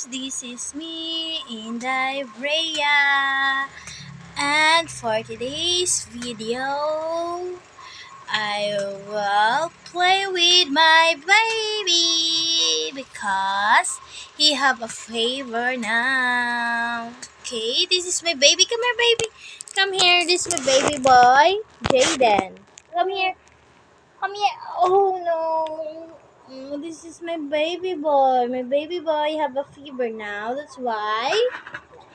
this is me in Rhea, and for today's video, I will play with my baby because he have a favor now. Okay, this is my baby. Come here, baby. Come here. This is my baby boy, Jaeden. Come here. Come here. Oh no. This is my baby boy. My baby boy have a fever now. That's why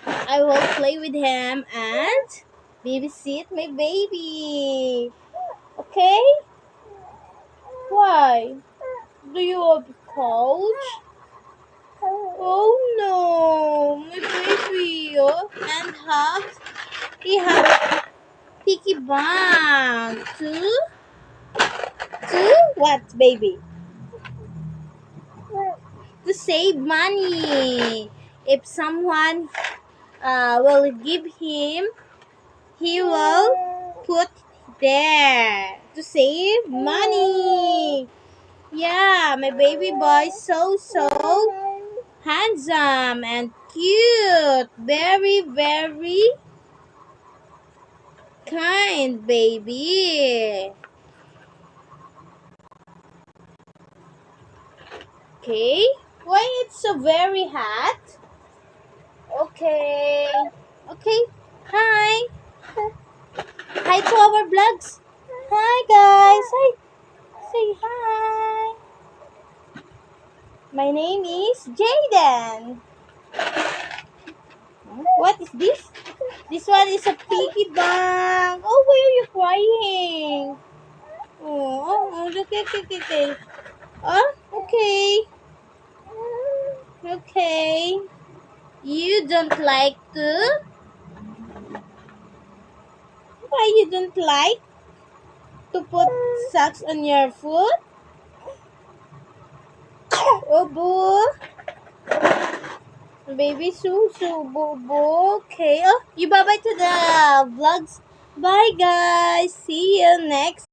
I will play with him and babysit my baby. Okay? Why? Do you have a cold? Oh no, my baby. Oh, and he have piggy bank to what, baby? To save money. If someone will give him, he will put there to save money. Yeah, my baby boy so handsome and cute. Very, very kind baby. Okay, why it's so very hot? Okay. Okay. Hi. Hi to our vlogs. Hi guys. Hi. Say hi. My name is Jaeden. What is this? This one is a piggy bank. Oh, why are you crying? Oh, okay. Oh, okay. Okay. You don't like to? Why you don't like to put socks on your foot? Oh, boo. Baby boo boo. Okay. Oh, you bye bye to the vlogs. Bye, guys. See you next